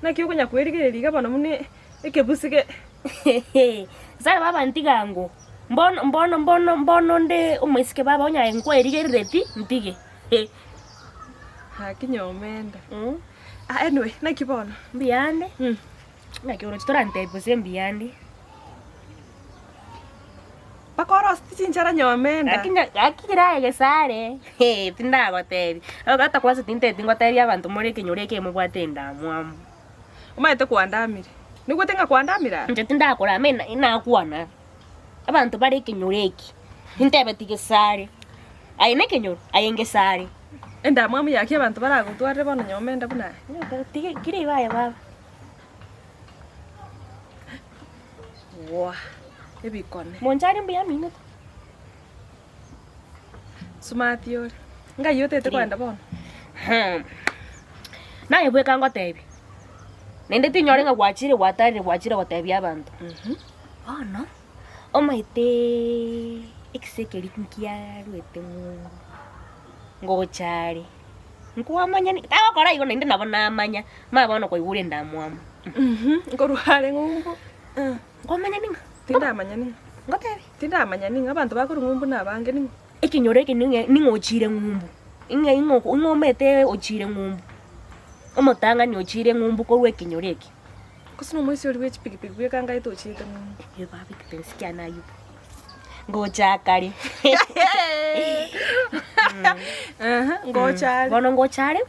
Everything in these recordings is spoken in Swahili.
Na kyo kunya kwerigereri gabana mune ekebusige. Sasa baba ntigango. Mbono nde umwisike baba onya enkwerigereti ntige. Ha kinyomenda. Anyway, na kibona. Mbiyande. Na kyo restaurant bose mbiyande. Bakoro stichinchara nyomenda. Akira egesare. Tinda gotebi. Agata kwase tinte tingotebi abantu muri kinyureke mubwatenda mwamu. Umaite kuandamire. Nigwe tenga kuandamira. Nje tinda kora mena ina kuana. Abantu bari kinyureki. Intebe tigesare. Aine kinyuru, ayengesare. Enda mwamu yake abantu baragutware bono nyomenda buna. Tige kiri baya baba. Wa. Ebikone. Monchari mbuya minute. Smart yori. Nga yote te kwenda bono. Na yebwe kango tebi. Nende tinyore nga wachire watebi abantu. Ono. Omaite exekeri kinkia ruete ngochari. Nkuamanya ni tawa kora igo nende nabona amanya. Mabona ko igure ndamwamu. Ngoruhare ngumbu. Ngomanya ninga. Tinda manyani. Ngotebi. Tinda manyani abantu bakuru ngumbu nabange ni. Ikinyoreke ningochire ngumbu. Ingomete ochire ngumbu. Omotanga ni ochire ngumbu ko rwekinyoreke. Kusino mwisi oli wechipikipiki bwe kanga ito ochire ngumbu. Yo babi kitensiki anayo. Ngochakari. Ngochari. Bono ngochari.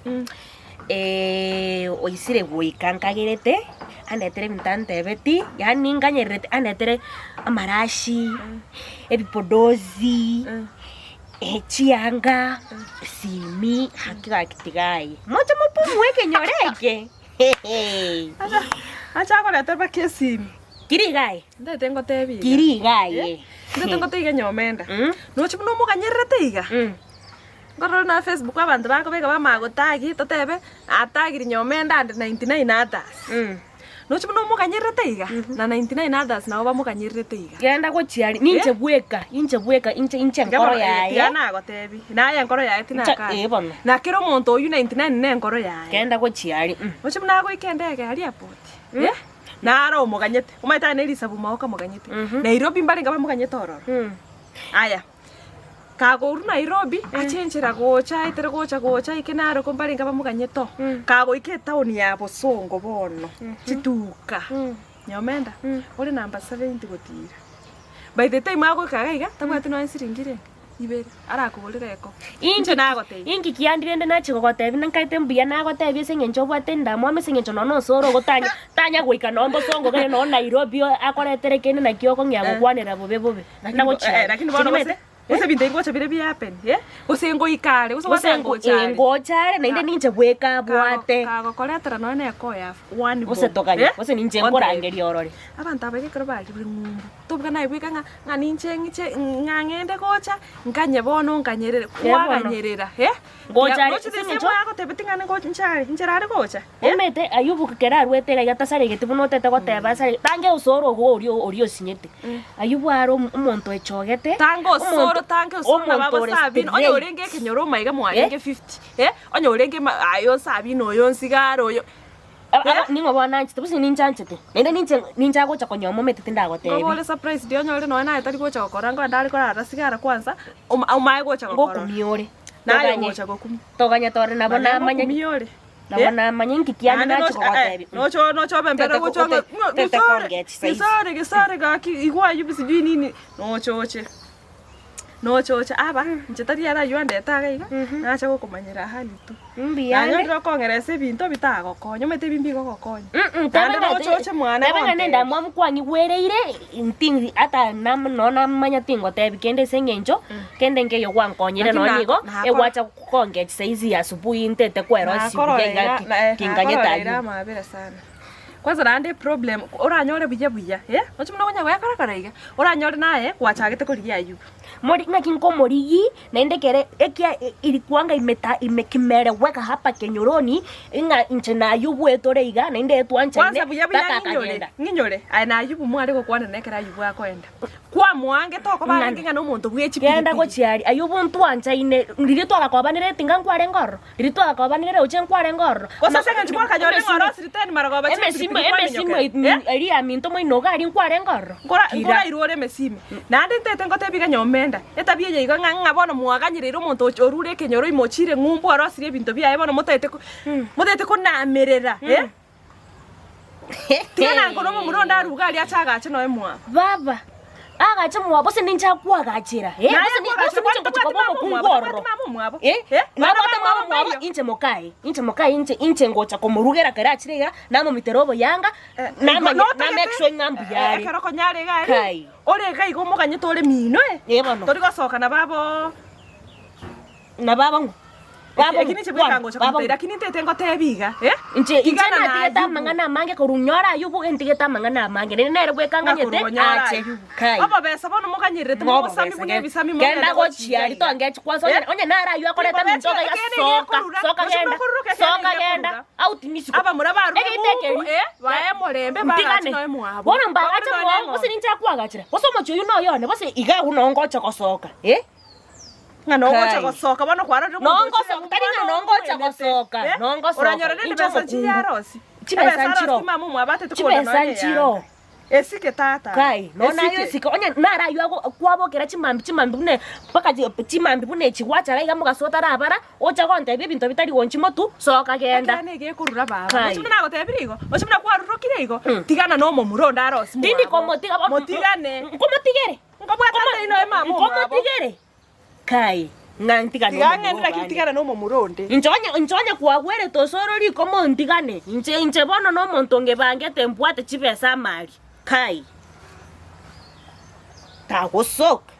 Oisire boikankagerete. Anetere bintante beti yani nganyerete anetere amarashi ebipodozi chianga simi hakika kitigai moja mupu mweke nyoreke acha ko leter ba kesimi kirigai ndete ngotebi kirigai ndete ngotebi nyomenda no chibuno mukanyerete iga ngoro na Facebook abantu bako bega bamagotagi totebe atagiri nyomenda and 99 others no chibuno mukanyerete iga na 99 others nabo bamukanyerete iga genda ko chiari ninche bweka inche nkoro yaye yana gotebi naye nkoro yaye tinaka na kiro muntu uyu 99 ne nkoro yaye genda ko chiari no chibuno go ikendege ali airport na aro mukanyete umaita ne risabu maoka mukanyete Nairobi mbali ngaba mukanyete ororo aya kago Nairobi achenjera gocha itere gocha ikenaro kombali ngaba mukanyeto kago ike town ya Bosongo bono chituka nyomenda uri number 70 gotira by the time ago kagaiga tabwate no ansiringire ibere arakugulireko inje nagote ingi kiandirende nache gogotebi nankaite mbuya nagotebi sengencho bwate ndamwa mesengencho no soro gotanya tanya goika no Bosongo gane no Nairobi akoretere kene na kioko ngyago kwanera bobe na gocha lakini bono use binde ngocha bire bi happen usengo ikale usengo ngochare na inde ninje bweka bwate kago koletera no ne ko ya one use tokanye use ninje ngorangeri orore abantu abege kero bali ngumbu tubwa naye bweka nga ninje ngiche ngangende gocha nganye bono nganyerere kwaganyerera ngochare singo yako tebetingane gocha nchare gocha umete ayubu kera rwete ga yatasare getibuno tete goteba sare tange usoro go orio sinyete ayubu aro umuntu echogete tango usoro tange usoro babo sabin onye urenge kenyoro maiga mwanyenge 50 onye urenge ayo sabin oyo nsigaro oyo ningo bona nchi tubusi ninjanchete nende ninja gocha konyomo metete ndagotebi ngobole surprise dio nyore no na etari gocha gokora ngo ndari kora rasigara kwanza umaye gocha gokora gokumiore naye gocha gokumi toganya tore nabona manya miore nabona manya nkikiana nacho gotebi no bembera gocha gisare gaki igwa yubisi nini no chocha aba nchetari ara yuande tagaiga nacha gokumanyira hali tu mbiyane nyo kongerese binto bitago konyo mete bimbi gokonyo tande no chocha mwana tebe nenda mwamu kwangi wereire intingi ata nona manya tingo tebi kende sengenjo kende ngeyo kwankonyire no nigo ewacha kukongecha saizi asubuhi ntete kwero sibugenga kinganyeta ira mabere sana kwanza nande problem uranyore buya ochimuna gonya goya karakaraiga uranyore naye gwachagete kurigia Ayubu mori ngakinko morigi na indekere ekia ilikuanga imekimereweka hapa Kenyoroni inga inche na Ayubu etoreiga na inde etwancha kwanza buya nginyore ai na Ayubu mwari gokwana nekera Ayubu akoenda kwa mwange toko baringa no muntu bwechi kenda gochiari Ayubu ntwancha ine ndiri twagakobanire tinga nkware ngoro ndiri twagakobanire uche nkware ngoro kosa senga nchikwa kanyore ngoro siriten maragoba emesimo eri aminto moinoga ari nkware ngoro ngora irore mesime nande ntete ngotebiga nyomenda etabie ye iga nganga bono mwaganyirira umuntu orure Kenyoro imochire ngumbu arosirie bintu bia bono mutete ko namerera tina ngono muronda ruga ali achagache no emwa baba agache mwabo se ninja kwagachira bose ninja ngochikobomo kungoro nabota mama mwabo inche mokai inche ngocha komurugera karachirega namo miterobo yanga na make sure ngambu yari karo konyare gari ore gai gomoganye tore mino tori gosoka na babo ngo babo kini chebeka ngocha kumpira kini tete ngotebiga inche na tigeta mangana mange korunyora Ayubu entigeta mangana mange nere bwekanganyete ache kai abo besa bono moganyirire tumo sami bunye bisami mo kenda gochiari to ngechi kwaso onye nara Ayu akoreta mintoga ya soka genda out nisiko aba murabaru bae morembe bagachi no emwabo bono mbagache mo usinincha kwagachira boso mocho yuno yone bose iga unongocha kosoka ngongocha gosoka bono kwaro nongocha gosoka nongocha uranyora nende besa chiyarosi chibesa nchiro esike tata kai nona esike onye nara Ayu kwabokera chimambi bune paka chimambi bune chiwacha gai gamugasota rabara ocha gonte bintu bitari gonchimo tu soka genda nege kurura baba ochimuna gotebirigo ochimuna kwarurukire igo tigana no muronda arosi tindi komotiga motigane komotigere ngobwata ino emamu komotigere kai ngantigana no muronde inchonya kwagwere tosorori komo ntigane inche bono no muntu ngebangete mbwate chibesa mali kai tagosoka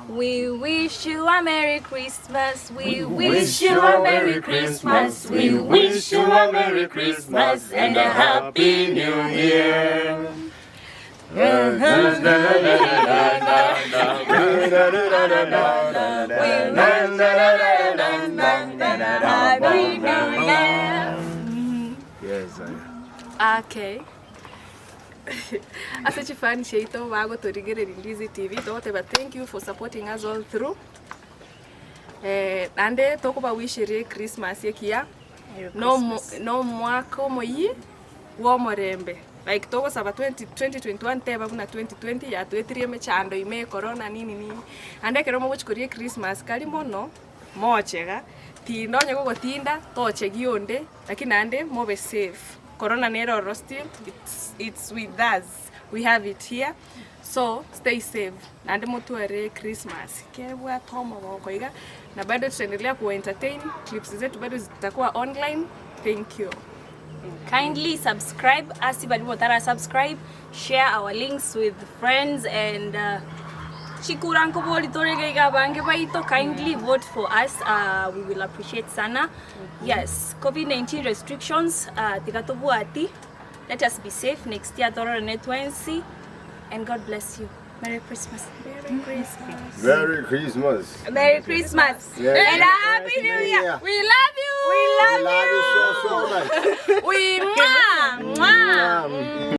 We wish you a Merry Christmas. We wish you a Merry Christmas. We wish you a Merry Christmas and a Happy New Year. Happy New Year. Yes, Okay. Asa chifani sheito wago torigere Rindizi TV toteba thank you for supporting us all through ande tokuba wishire Christmas yekia no mwako moyi wo morembe like toko saba 2021 teba kuna 2020 ya twetirie mechando ime corona nini ande kero mo chikorie Christmas kali mono mochega tindonye gogotinda toche gionde lakini ande mobe safe corona nero still it's with us, we have it here, so stay safe and mutuere Christmas kebwa tomo gokoiga na bado tutaendelea ku entertain clips zetu bado zitakuwa online. Thank you. Kindly subscribe asi badi motara subscribe, share our links with friends and chikuranko boli torega bange baito kindly vote for us, we will appreciate sana. Yes, COVID-19 restrictions tikatobuati. Let us be safe next year Tororo Netwensi and God bless you. Merry Christmas. Merry Christmas. Merry Christmas. Merry Christmas. Yeah. And a Happy New Year. We love you. We love you so much. We mwah.